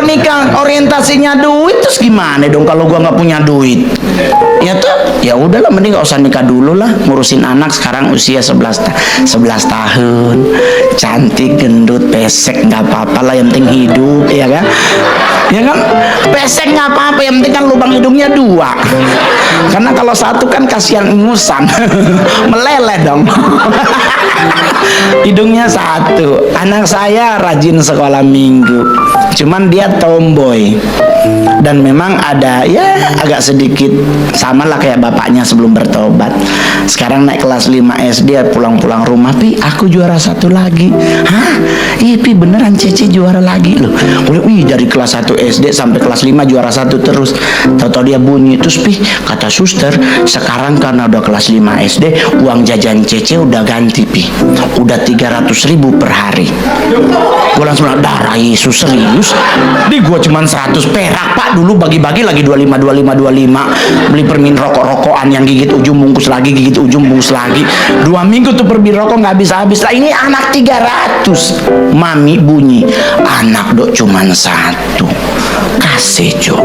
kalau nikah orientasinya duit, terus gimana dong kalau gua nggak punya duit? Ya tuh, ya udahlah, mending nggak usah nikah dulu lah, ngurusin anak. Sekarang usia 11 tahun, cantik, gendut, pesek, nggak apa-apa lah, yang penting hidup, ya kan? Ya kan, pesek nggak apa-apa, yang penting kan lubang hidungnya 2. Karena kalau 1 kan kasihan ingusan, meleleh dong. Hidungnya 1. Anak saya rajin sekolah minggu, cuman dia tomboy. Dan memang ada ya agak sedikit sama lah kayak bapaknya sebelum bertobat. Sekarang naik kelas 5 SD, pulang-pulang rumah, Pi, aku juara 1 lagi. Hah? Iya Pi, beneran Cece juara lagi loh. Wih, dari kelas 1 SD sampai kelas 5 juara 1 terus. Tahu-tahu dia bunyi, terus Pi, kata suster, sekarang karena udah kelas 5 SD, uang jajan Cece udah ganti Pi, udah 300.000 per hari. Gue langsung bilang, darah Yesus, serius? Di gue cuman 100 perak Pak, dulu bagi-bagi lagi 25 beli permin rokok-rokokan yang gigit ujung bungkus lagi, gigit ujung bungkus lagi. 2 minggu tuh permin rokok nggak habis-habis lah. Ini anak 300. Mami bunyi, anak dok cuman 1, kasih Cok.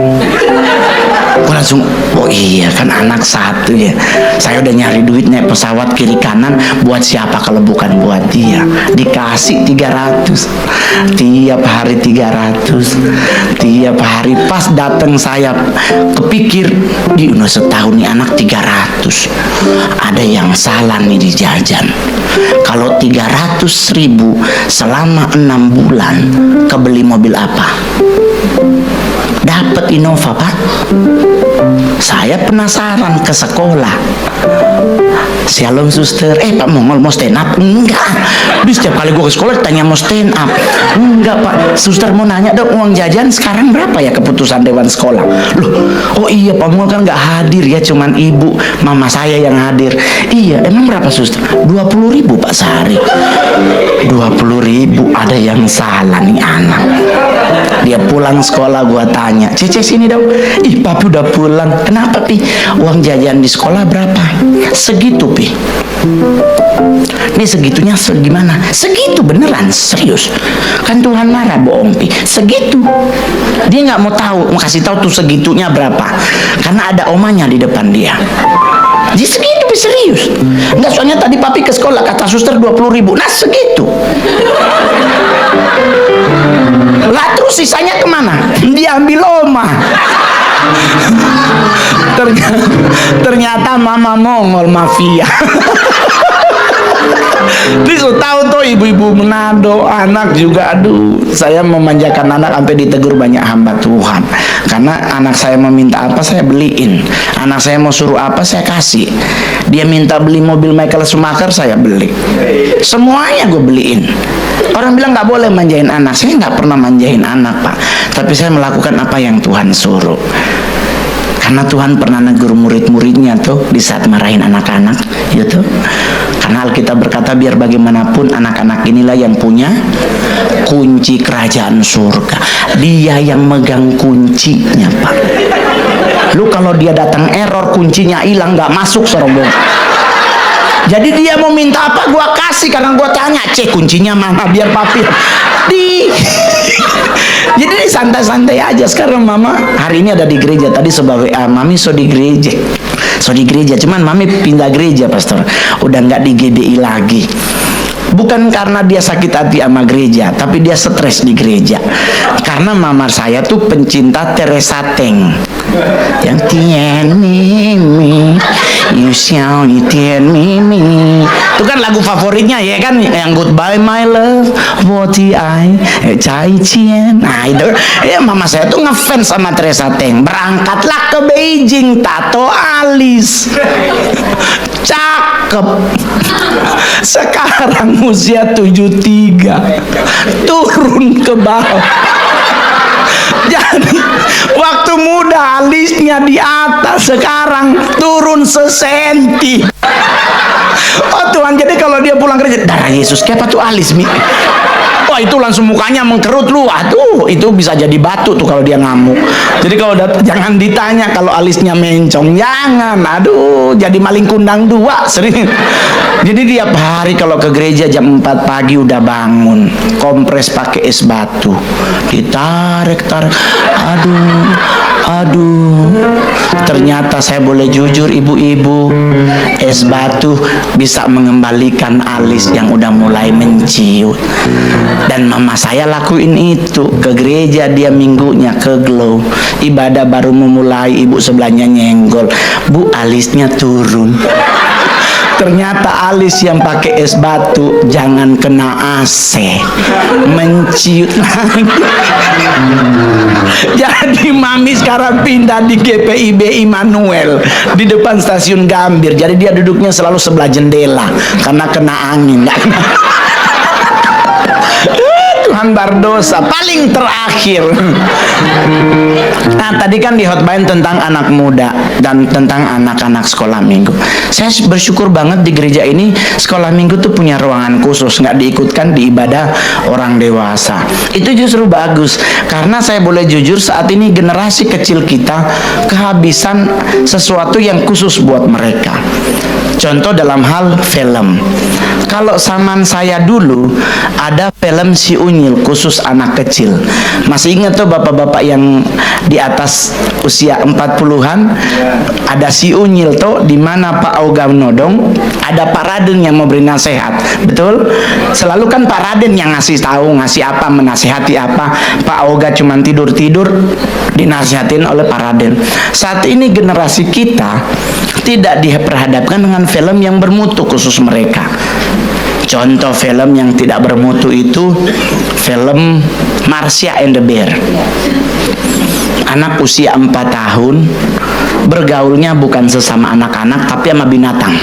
Gue langsung, oh iya kan anak 1 ya. Saya udah nyari duit naik pesawat kiri kanan, buat siapa kalau bukan buat dia. Dikasih 300, tiap hari 300, tiap hari. Pas datang saya kepikir, di udah setahun nih anak 300, ada yang salah nih di jajan. Kalau 300.000 selama 6 bulan, kebeli mobil apa? Dapat Innova Pak. Saya penasaran ke sekolah. Shalom suster, Pak mau stand up? Enggak. Di setiap kali gue ke sekolah tanya mau stand up. Enggak Pak, suster mau nanya dong, uang jajan sekarang berapa ya keputusan dewan sekolah? Loh, oh iya Pak Mongol kan nggak hadir ya, cuman ibu mama saya yang hadir. Iya, emang berapa suster? 20.000 Pak sehari. 20.000, ada yang salah nih anak. Dia pulang sekolah, gua tanya, Cece sini dong. Ih papi udah pulang. Kenapa Pi? Uang jajan di sekolah berapa? Segitu Pi. Ini segitunya segimana? Segitu beneran, serius. Kan Tuhan marah bohong Pi. Segitu. Dia nggak mau tahu, mau kasih tahu tuh segitunya berapa. Karena ada omanya di depan dia. Jadi segitu Pi, serius. Enggak, soalnya tadi papi ke sekolah kata suster 20.000. Nah segitu. Lah terus sisanya kemana? Diambil oma. Ternyata mama Mongol mafia. Terus tahu tuh ibu-ibu Manado, anak juga, aduh, saya memanjakan anak sampai ditegur banyak hamba Tuhan. Karena anak saya meminta apa saya beliin, anak saya mau suruh apa saya kasih. Dia minta beli mobil Michael Schumacher, saya beli. Semuanya gue beliin. Orang bilang nggak boleh manjain anak, saya nggak pernah manjain anak Pak. Tapi saya melakukan apa yang Tuhan suruh. Karena Tuhan pernah negur murid-muridnya tuh di saat marahin anak-anak, gitu. Karena Alkitab berkata biar bagaimanapun anak-anak inilah yang punya kunci kerajaan surga. Dia yang megang kuncinya Pak. Lu kalau dia datang error, kuncinya hilang, nggak masuk serombongan. Jadi dia mau minta apa gua kasih, karena gua tanya, cek kuncinya mana biar papi di. Jadi santai-santai aja. Sekarang mama hari ini ada di gereja, tadi sebab mami di gereja, cuman mami pindah gereja pastor, udah nggak di GDI lagi. Bukan karena dia sakit hati sama gereja, tapi dia stres di gereja. Karena mama saya tuh pencinta Teresa Teng, yang Tien Mimi, you shall Tien Mimi. Itu kan lagu favoritnya ya kan, yang Goodbye My Love, What I Cai Cien. Nah itu, ya mama saya tuh ngefans sama Teresa Teng. Berangkatlah ke Beijing, tato alis, cakep. Sekarang usia 73, turun ke bawah. Jadi waktu muda alisnya di atas, sekarang turun sesenti. Oh Tuhan, jadi kalau dia pulang kerja, darah Yesus, kayak apa tuh alis Mi? Wah itu langsung mukanya mengkerut lu. Aduh, itu bisa jadi batu tuh kalau dia ngamuk. Jadi kalau jangan ditanya kalau alisnya mencong, jangan. Aduh, jadi maling kundang 2 sering. Jadi tiap hari kalau ke gereja jam 4 pagi udah bangun, kompres pakai es batu, ditarik-tarik, aduh. Ternyata saya boleh jujur ibu-ibu, es batu bisa mengembalikan alis yang udah mulai menciut. Dan mama saya lakuin itu ke gereja, dia minggunya ke Glow, ibadah baru memulai, ibu sebelahnya nyenggol, bu alisnya turun. Ternyata alis yang pakai es batu jangan kena AC, menciut lagi. Jadi mami sekarang pindah di GPIB Immanuel di depan stasiun Gambir. Jadi dia duduknya selalu sebelah jendela karena kena angin. Tuhan berdosa. Paling terakhir, nah tadi kan di hotline tentang anak muda dan tentang anak-anak sekolah minggu. Saya bersyukur banget di gereja ini sekolah minggu tuh punya ruangan khusus, nggak diikutkan di ibadah orang dewasa. Itu justru bagus, karena saya boleh jujur saat ini generasi kecil kita kehabisan sesuatu yang khusus buat mereka. Contoh dalam hal film. Kalau zaman saya dulu ada film Si Unyil khusus anak kecil. Masih ingat tuh bapak-bapak yang di atas usia 40-an, ada Si Unyil tuh di mana Pak Oga menodong, ada Pak Raden yang mau beri nasihat. Betul? Selalu kan Pak Raden yang ngasih tahu, ngasih apa, menasihati apa. Pak Oga cuma tidur-tidur, dinasihatin oleh Pak Raden. Saat ini generasi kita tidak diperhadapkan dengan film yang bermutu khusus mereka. Contoh film yang tidak bermutu itu film Marsha and the Bear. Anak usia 4 tahun bergaulnya bukan sesama anak-anak tapi sama binatang.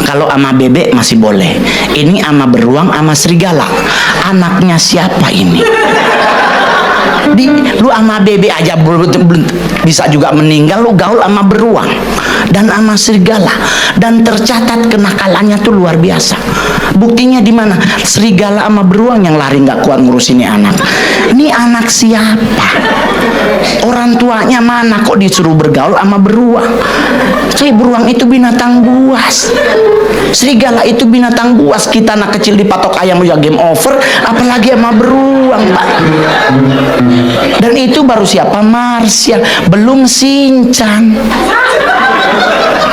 Kalau ama bebek masih boleh, ini ama beruang ama serigala. Anaknya siapa ini? Lu ama bebek aja bisa juga meninggal, lu gaul ama beruang dan ama serigala, dan tercatat kenakalannya tuh luar biasa. Buktinya di mana? Serigala ama beruang yang lari nggak kuat ngurus ini anak. Ini anak siapa? Orang tuanya mana kok disuruh bergaul ama beruang? Saya beruang itu binatang buas, serigala itu binatang buas. Kita anak kecil dipatok ayam ya game over, apalagi ama beruang, Pak. Dan itu baru siapa? Marsha, belum Shinchan.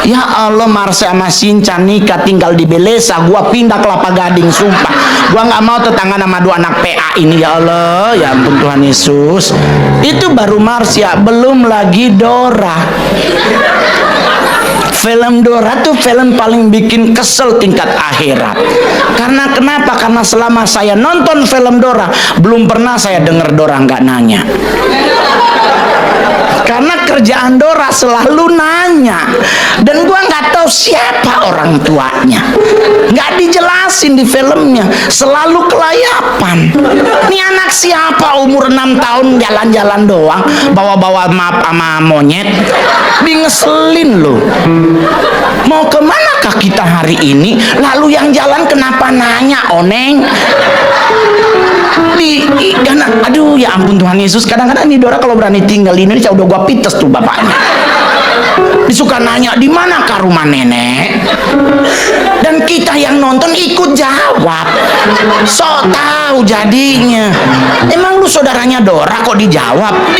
Ya Allah, Marsha sama Shinchan nikah tinggal di Belesa, gua pindah Kelapa Gading, sumpah. Gua nggak mau tetangga nama 2 anak PA ini, ya Allah, ya ampun Tuhan Yesus. Itu baru Marsha, belum lagi Dora. Film Dora tuh film paling bikin kesel tingkat akhirat. Karena kenapa? Karena selama saya nonton film Dora, belum pernah saya dengar Dora nggak nanya. Karena kerjaan Dora selalu nanya, dan gua nggak tahu siapa orang tuanya, nggak dijelasin di filmnya, selalu kelayapan. Ini anak siapa umur 6 tahun jalan-jalan doang, bawa-bawa map sama monyet, bingeselin loh. Mau kemanakah kita hari ini? Lalu yang jalan kenapa nanya, Oneng? Aduh ya ampun Tuhan Yesus. Kadang-kadang ini Dora kalau berani tinggal di Indonesia udah gua pites tuh bapaknya. Disuka nanya di mana kah rumah nenek, dan kita yang nonton ikut jawab, sok tahu jadinya. Emang lu saudaranya Dora kok dijawab?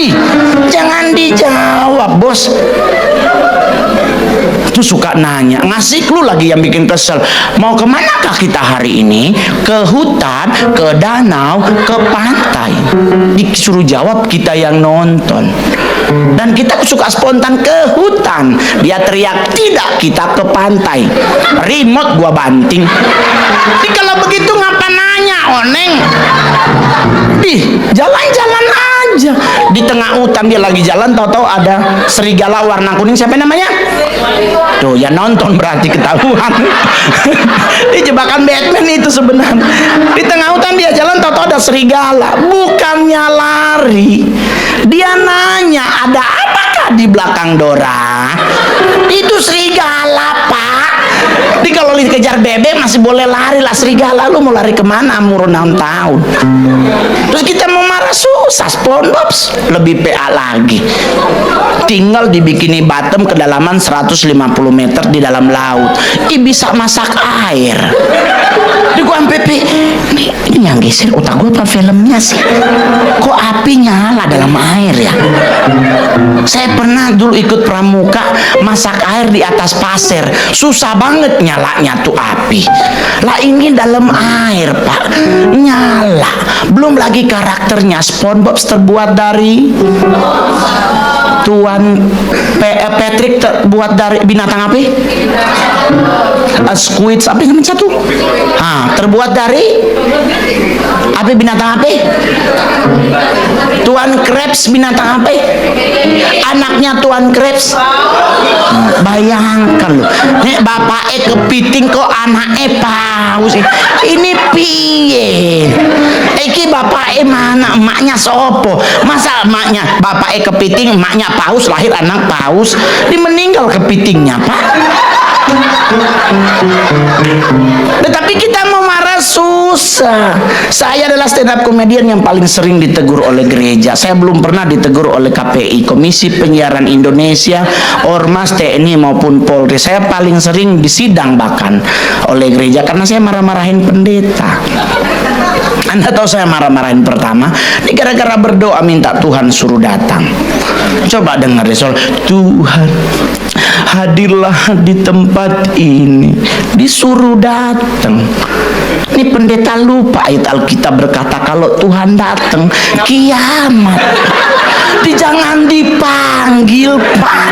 Jangan dijawab bos. Tuh suka nanya, ngasih lu lagi yang bikin kesel. Mau kemanakah kita hari ini? Ke hutan, ke danau, ke pantai. Disuruh jawab kita yang nonton. Dan kita suka spontan ke hutan. Dia teriak tidak, kita ke pantai. Remote gua banting. Jadi kalau begitu ngapa nanya, Oneng? Jalan-jalan aja. Di tengah hutan dia lagi jalan, tahu-tahu ada serigala warna kuning. Siapa namanya? Tuh ya nonton berarti ketahuan. Di jebakan Batman itu sebenarnya. Di tengah hutan dia jalan, tahu-tahu ada serigala. Bukannya lari, dia nanya ada apakah di belakang Dora? Itu serigala, Pak. Jadi kalau dikejar bebek masih boleh lari lah, serigala lu mau lari kemana umur 6 tahun? Terus kita mau marah susah. SpongeBob lebih PA lagi, tinggal dibikini bottom kedalaman 150 meter di dalam laut, bisa masak air. Di gua ampe ini yang geser otak gua apa filmnya sih, kok api nyala dalam air ya. Saya pernah dulu ikut pramuka masak air di atas pasir, susah banget nyalanya tuh api. Lah ini dalam air pak, nyala. Belum lagi karakternya, SpongeBob terbuat dari Tuan Patrick terbuat dari binatang apa? Squid, apa yang namanya satu? Terbuat dari apa, binatang apa? Tuan Krebs binatang apa? Anaknya Tuan Krebs. Bayangkan loh, nek bapaknya kepiting kok anaknya paus. Ini piye? Iki bapaknya mana, emaknya sopo? Masa emaknya bapaknya kepiting, emaknya paus, lahir anak paus, meninggal kepitingnya pak. Tetapi kita mau marah susah. Saya adalah stand up komedian yang paling sering ditegur oleh gereja. Saya belum pernah ditegur oleh KPI, Komisi Penyiaran Indonesia, Ormas, TNI maupun Polri. Saya paling sering disidang bahkan oleh gereja karena saya marah-marahin pendeta. Anda tahu saya marah-marahin pertama ini gara-gara berdoa minta Tuhan suruh datang. Coba dengar deh soal Tuhan, hadirlah di tempat ini, disuruh datang. Ini pendeta lupa ayat Alkitab berkata kalau Tuhan datang kiamat. Jangan dipanggil pak,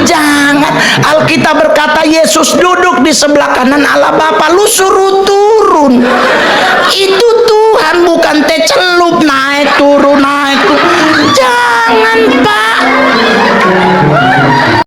jangan. Alkitab berkata Yesus duduk di sebelah kanan Allah Bapa, lu suruh turun. Itu Tuhan, bukan teh celup naik turun naik turun. Jangan pak.